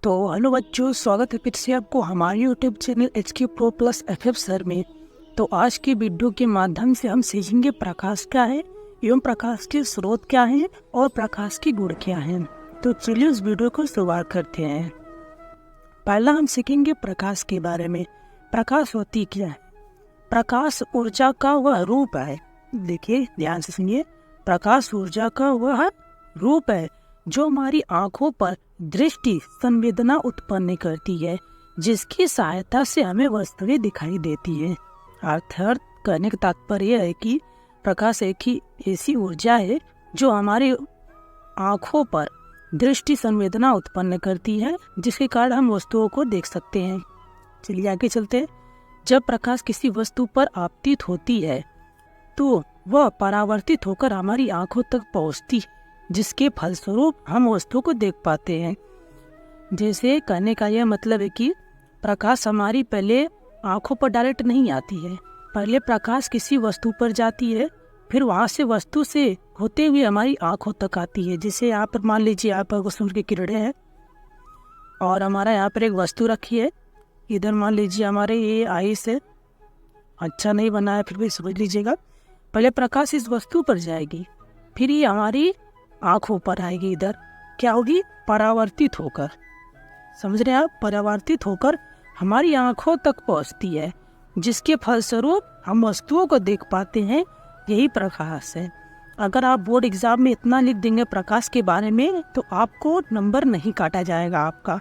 तो हेलो बच्चों, स्वागत है फिर से आपको हमारे YouTube channel HK Pro Plus FF sir में। तो आज की वीडियो के माध्यम से हम सीखेंगे प्रकाश क्या है एवं प्रकाश के स्रोत क्या हैं और प्रकाश की गुण क्या हैं। तो चलिए उस वीडियो को शुरुआत करते हैं। पहला हम सीखेंगे प्रकाश के बारे में। प्रकाश होती क्या है? प्रकाश ऊर्जा का वह रूप है। देखिए ध्यान से सुनिए, प्रकाश ऊर्जा का वह रूप है जो हमारी आंखों पर दृष्टि संवेदना उत्पन्न करती है, जिसकी सहायता से हमें वस्तुएं दिखाई देती है। अर्थात कहने का तात्पर्य यह है कि प्रकाश एक ही ऐसी ऊर्जा है जो हमारी आंखों पर दृष्टि संवेदना उत्पन्न करती है, जिसके कारण हम वस्तुओं को देख सकते हैं। चलिए आगे चलते हैं। जब प्रकाश किसी वस्तु पर आपतित होती है तो वह परावर्तित होकर हमारी आंखों तक पहुंचती है, जिसके फलस्वरूप हम वस्तु को देख पाते हैं। जैसे कहने का यह मतलब है कि प्रकाश हमारी पहले आंखों पर डायरेक्ट नहीं आती है। पहले प्रकाश किसी वस्तु पर जाती है, फिर वहां से वस्तु से होते हुए हमारी आंखों तक आती है। जैसे यहाँ पर मान लीजिए यहाँ पर सूर्य की किरणें हैं और हमारा यहाँ पर एक वस्तु रखी है। इधर मान लीजिए हमारे ये आइस है, अच्छा नहीं बना है, फिर भी समझ लीजिएगा। पहले प्रकाश इस वस्तु पर जाएगी, फिर ये हमारी आंखों पर आएगी। इधर क्या होगी? परावर्तित होकर, समझ रहे हैं आप, परावर्तित होकर हमारी आंखों तक पहुंचती है, जिसके फलस्वरूप हम वस्तुओं को देख पाते हैं। यही प्रकाश है। अगर आप बोर्ड एग्जाम में इतना लिख देंगे प्रकाश के बारे में तो आपको नंबर नहीं काटा जाएगा आपका।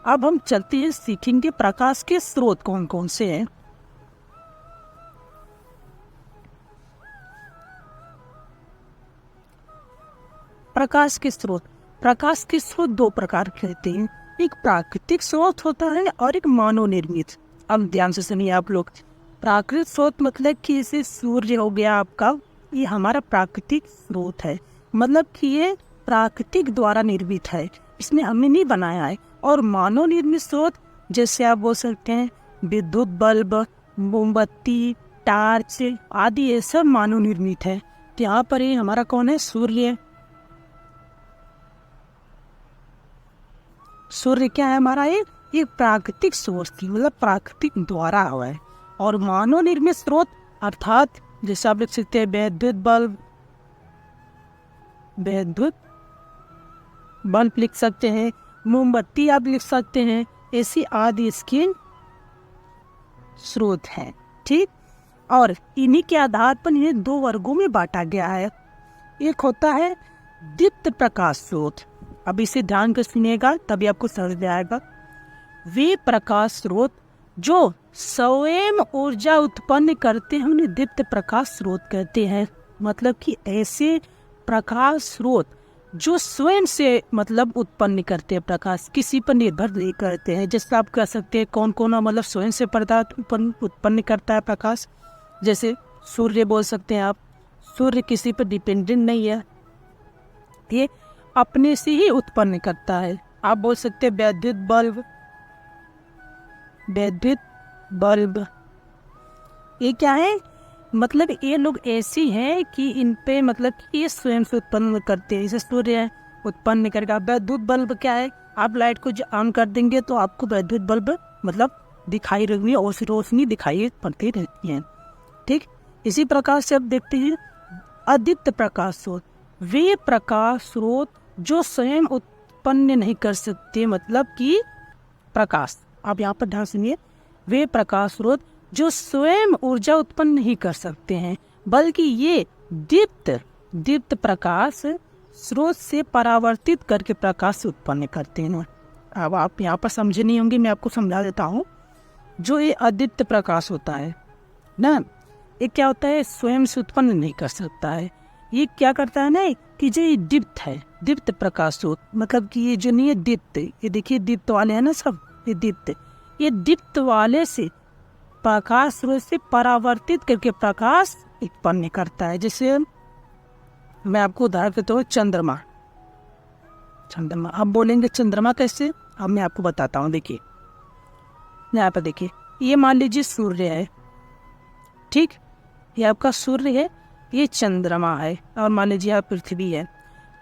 अब हम चलते हैं, सीखेंगे प्रकाश के स्रोत कौन कौन से हैं। प्रकाश के स्रोत दो प्रकार के होते हैं। एक प्राकृतिक स्रोत होता है और एक मानव निर्मित। अब ध्यान से सुनिए आप लोग। प्राकृतिक स्रोत मतलब कि जैसे सूर्य हो गया आपका, ये हमारा प्राकृतिक स्रोत है, मतलब कि ये प्राकृतिक द्वारा निर्मित है, इसने हमने नहीं बनाया है। और मानव निर्मित स्रोत जैसे आप बोल सकते हैं विद्युत बल्ब, मोमबत्ती, टार्च आदि, ये सब मानव निर्मित है। तो यहाँ पर ये हमारा कौन है? सूर्य। सूर्य क्या है हमारा? ये प्राकृतिक सोर्स की, मतलब प्राकृतिक द्वारा हुआ है। और मानव निर्मित स्रोत अर्थात जैसे आप लिख सकते हैं विद्युत बल्ब लिख सकते हैं, मोमबत्ती आप लिख सकते हैं, ऐसी आदि इसके स्रोत हैं। ठीक, और इन्हीं के आधार पर इन्हें दो वर्गों में बांटा गया है। एक होता है दीप्त प्रकाश स्रोत। अब इसे ध्यान कर सुनिएगा तभी आपको समझ में आएगा। वे प्रकाश स्रोत जो स्वयं ऊर्जा उत्पन्न करते हैं उन्हें दीप्त प्रकाश स्रोत कहते हैं। मतलब कि ऐसे प्रकाश स्रोत जो स्वयं से मतलब उत्पन्न करते हैं प्रकाश, किसी पर निर्भर नहीं करते हैं। जैसे आप कह सकते हैं कौन कौन मतलब स्वयं से पदार्थ उत्पन्न करता है प्रकाश। जैसे सूर्य बोल सकते हैं आप, सूर्य किसी पर डिपेंडेंट नहीं है, ये अपने से ही उत्पन्न करता है। आप बोल सकते हैं विद्युत बल्ब ये क्या है? मतलब ये लोग ऐसे हैं कि इन पे मतलब कि ये स्वयं से उत्पन्न करते हैं। जैसे सूर्य उत्पन्न करेगा। विद्युत बल्ब क्या है? आप लाइट को ऑन कर देंगे तो आपको विद्युत बल्ब मतलब दिखाई रहेंगी और रोशनी दिखाई पड़ती रहती है। ठीक, इसी प्रकार से अब देखते हैं अदीप्त प्रकाश स्रोत। वे प्रकाश स्रोत जो स्वयं उत्पन्न नहीं कर सकते, मतलब कि प्रकाश, आप यहाँ पर ध्यान सुनिए, वे प्रकाश स्रोत जो स्वयं ऊर्जा उत्पन्न नहीं कर सकते हैं, बल्कि ये दीप्त प्रकाश स्रोत से परावर्तित करके प्रकाश उत्पन्न करते हैं। अब आप यहाँ पर समझे नहीं होंगे, मैं आपको समझा देता हूँ। जो ये अदीप्त प्रकाश होता है ना, ये क्या होता है? स्वयं से उत्पन्न नहीं कर सकता है। ये क्या करता है ना कि जो ये दीप्त है, दीप्त प्रकाश स्रोत, मतलब कि ये जो नहीं है दीप्त, ये देखिए दीप्त वाले हैं ना सब, ये दीप्त वाले से प्रकाश स्रोत से परावर्तित करके प्रकाश उत्पन्न करता है। जैसे मैं आपको उदाहरण देता हूँ चंद्रमा। अब बोलेंगे चंद्रमा कैसे? अब मैं आपको बताता हूँ। देखिए यहाँ पर देखिए, ये मान लीजिए सूर्य है, ठीक, ये आपका सूर्य है, ये चंद्रमा है, और मान लीजिए यहाँ पृथ्वी है।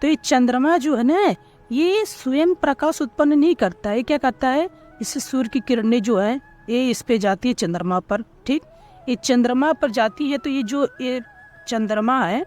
तो ये चंद्रमा जो है ना, ये स्वयं प्रकाश उत्पन्न नहीं करता है। क्या करता है, इससे सूर्य की किरणें जो है ये इस पे जाती है चंद्रमा पर। ठीक, ये चंद्रमा पर जाती है तो ये चंद्रमा है,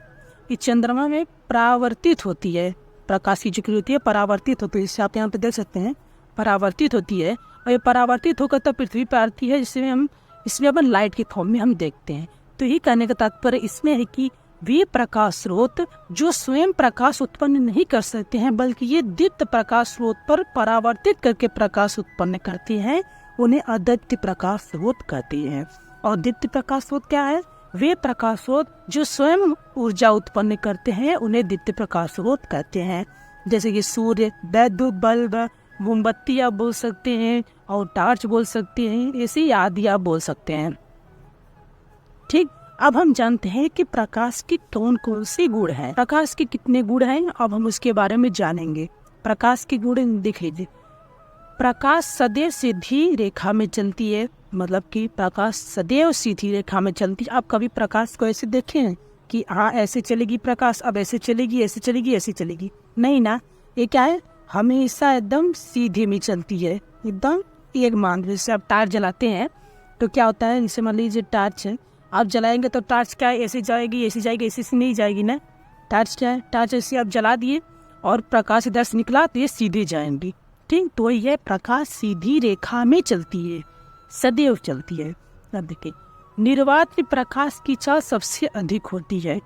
ये चंद्रमा में परावर्तित होती है। प्रकाश की जो किरण होती है परावर्तित होती है, इससे आप यहाँ पे देख सकते हैं परावर्तित होती है, और ये परावर्तित होकर तब पृथ्वी पर आती है, जिसमें इसमें अपन लाइट के फॉर्म में हम देखते हैं। तो ये कहने का तात्पर्य इसमें है कि वे प्रकाश स्रोत जो स्वयं प्रकाश उत्पन्न नहीं कर सकते हैं, बल्कि ये दीप्त प्रकाश स्रोत पर परावर्तित करके प्रकाश उत्पन्न करते हैं, उन्हें अदीप्त प्रकाश स्रोत कहते हैं। और दीप्त प्रकाश स्रोत क्या है, वे प्रकाश स्रोत जो स्वयं ऊर्जा उत्पन्न करते हैं उन्हें दीप्त प्रकाश स्रोत कहते हैं। जैसे कि सूर्य, विद्युत बल्ब, मोमबत्ती आप बोल सकते हैं, और टार्च बोल सकते हैं, ऐसे आदि आप बोल सकते हैं। ठीक, अब हम जानते हैं कि प्रकाश के कौन कौन से गुण हैं। प्रकाश के कितने गुण हैं, अब हम उसके बारे में जानेंगे। प्रकाश के गुण देख लीजिए। प्रकाश सदैव सीधी रेखा में चलती है, मतलब कि प्रकाश सदैव सीधी रेखा में चलती है। आप कभी प्रकाश को ऐसे देखे हैं कि हाँ ऐसे चलेगी प्रकाश, अब ऐसे चलेगी, ऐसे चलेगी, ऐसे चलेगी? नहीं ना, ये क्या है, हमेशा एकदम सीधे में चलती है, एकदम एक मान। जैसे आप टार्च जलाते हैं तो क्या होता है, जैसे मान लीजिए टार्च है, आप जलाएंगे तो टार्च क्या है, ऐसे जाएगी, ऐसे जाएगी, ऐसे से नहीं जाएगी ना। टार्च क्या है, टार्च ऐसे आप जला दिए और प्रकाश इधर से निकला तो ये सीधे जाएंगी। ठीक, तो यह प्रकाश सीधी रेखा में चलती है, सदैव चलती है। अब देखिए, निर्वात में प्रकाश की चाल सबसे अधिक होती है।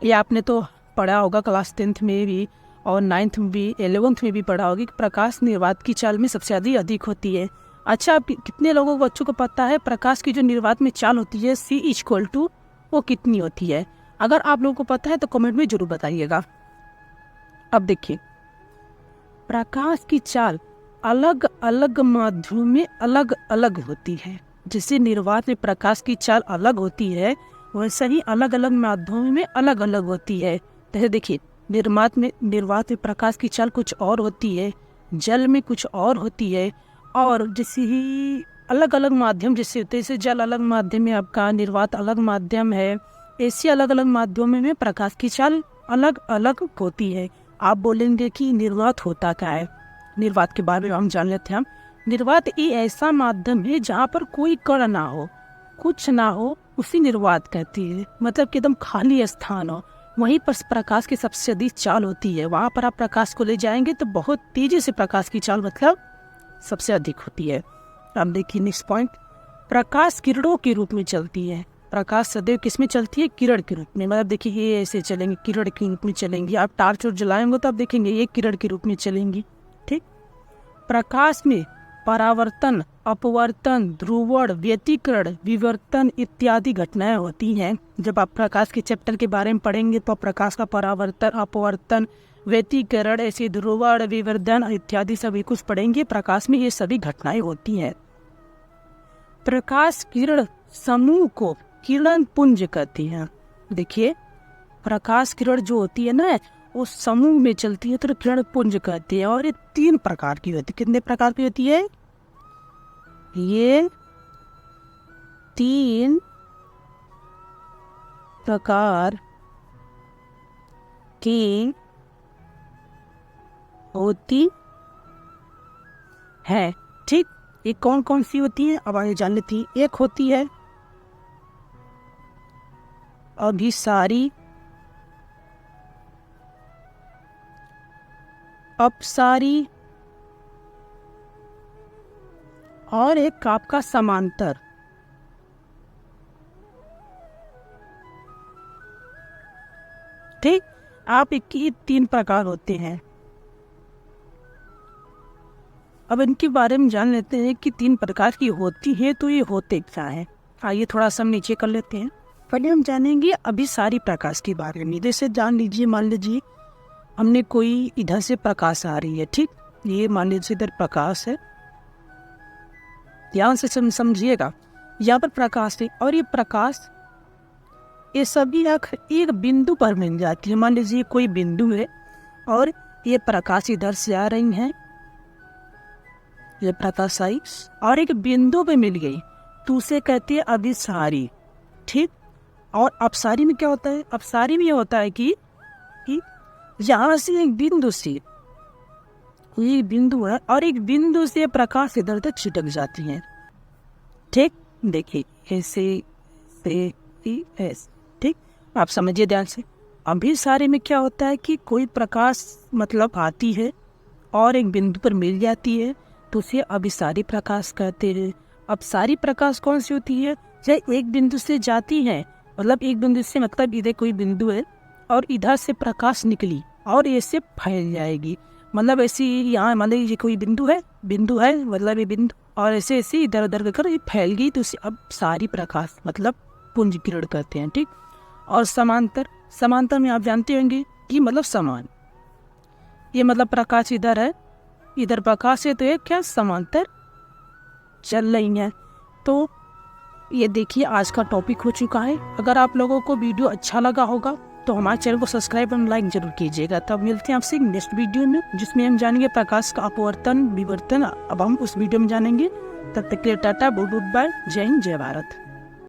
ये आपने तो पढ़ा होगा क्लास 10th में भी, और 9th में भी, 11th में भी पढ़ा होगी कि प्रकाश निर्वात की चाल में सबसे अधिक होती है। अच्छा, कितने लोगों को, बच्चों को पता है प्रकाश की जो निर्वात में चाल होती है C= वो कितनी होती है? अगर आप लोगों को पता है तो कमेंट में जरूर बताइएगा। अब देखिए, प्रकाश की चाल अलग अलग माध्यमों में अलग अलग होती है। जैसे निर्वात में प्रकाश की चाल अलग होती है, वैसे ही अलग अलग माध्यमों में अलग अलग होती है। तो देखिए, निर्वात में प्रकाश की चाल कुछ और होती है, जल में कुछ और होती है, और जैसे ही अलग अलग माध्यम जैसे होते हैं, जैसे जल अलग माध्यम है आपका, निर्वात अलग माध्यम है, ऐसे अलग अलग माध्यमों में प्रकाश की चाल अलग अलग होती है। आप बोलेंगे कि निर्वात होता क्या है, निर्वात के बारे में हम जान लेते हैं। हम निर्वात ये ऐसा माध्यम है जहाँ पर कोई कण ना हो, कुछ ना हो, उसी निर्वात कहती है। मतलब कि एकदम खाली स्थान हो, वहीं पर प्रकाश की सबसे अधिक चाल होती है। वहाँ पर आप प्रकाश को ले जाएंगे तो बहुत तेजी से प्रकाश की चाल मतलब सबसे अधिक होती है। अब देखिए नेक्स्ट पॉइंट, प्रकाश किरणों के रूप में चलती है। प्रकाश सदैव किस में चलती है, किरण के रूप में। मतलब देखिए ये ऐसे चलेंगे, किरण के रूप में चलेंगी। आप टार्च और जलाएंगे तो आप देखेंगे ये किरण के रूप में चलेंगी। ठीक, प्रकाश में परावर्तन, अपवर्तन, ध्रुवण, व्यतिकरण, विवर्तन इत्यादि घटनाएं होती हैं। जब आप प्रकाश के चैप्टर के बारे में पढ़ेंगे तो प्रकाश का परावर्तन, अपवर्तन, व्यतिकरण, ऐसे ध्रुवण, विवर्तन इत्यादि सभी कुछ पढ़ेंगे। प्रकाश में ये सभी घटनाएं होती हैं। प्रकाश किरण समूह को किरण पुंज कहती हैं। देखिए, प्रकाश किरण जो होती है ना, वो समूह में चलती है तो किरण पुंज कहती है। और ये 3 प्रकार की होती है। कितने प्रकार की होती है? ये 3 प्रकार की होती है। ठीक, ये कौन कौन सी होती है अब आगे जान लेती है। एक होती है अभिसारी, अपसारी, और एक आपका समांतर। ठीक, आप इनकी 3 प्रकार होते हैं। अब इनके बारे में जान लेते हैं कि 3 प्रकार की होती है तो ये होते क्या है। आइए थोड़ा सा हम नीचे कर लेते हैं। पहले हम जानेंगे अभिसारी प्रकाश के बारे में। जैसे जान लीजिए, मान लीजिए हमने कोई इधर से प्रकाश आ रही है। ठीक, ये मान लीजिए इधर प्रकाश है, ध्यान से समझिएगा। यहाँ पर प्रकाश है और ये प्रकाश, ये सभी एक बिंदु पर मिल जाती है। मान लीजिए कोई बिंदु है और ये प्रकाश इधर से आ रही है, ये प्रकाश आई और एक बिंदु पे मिल गई तो उसे कहते हैं अभिसारी। ठीक, और अपसारी में क्या होता है? अपसारी में ये होता है कि यहाँ से एक बिंदु से एक बिंदु है और एक बिंदु से प्रकाश इधर तक छिटक जाती है। ठीक, देखिए ऐसे से ऐसे। ठीक, आप समझिए ध्यान से। अभी सारे में क्या होता है कि कोई प्रकाश मतलब आती है और एक बिंदु पर मिल जाती है, तो उसे अभिसारी प्रकाश कहते हैं। अब सारी प्रकाश कौन सी होती है? चाहे एक बिंदु से जाती है, मतलब एक बिंदु से मतलब इधर कोई बिंदु है और इधर से प्रकाश निकली और ऐसे फैल जाएगी। मतलब ऐसी यहाँ मान लीजिए कोई बिंदु है मतलब ये बिंदु, और ऐसे ऐसे इधर उधर कर ये फैल गई, तो उसे अब सारी प्रकाश मतलब पुंज किरण कहते हैं। ठीक, और समांतर में आप जानते होंगे कि मतलब समान, ये मतलब प्रकाश इधर है, इधर प्रकाश है, तो ये क्या समांतर चल रही है। तो ये देखिए आज का टॉपिक हो चुका है। अगर आप लोगों को वीडियो अच्छा लगा होगा तो हमारे चैनल को सब्सक्राइब और लाइक जरूर कीजिएगा। तब मिलते हैं आपसे नेक्स्ट वीडियो में, जिसमें हम जानेंगे प्रकाश का अपवर्तन विवर्तन। अब हम उस वीडियो में जानेंगे। तब तक के लिए टाटा, गुड बाय, जय हिंद, जय भारत।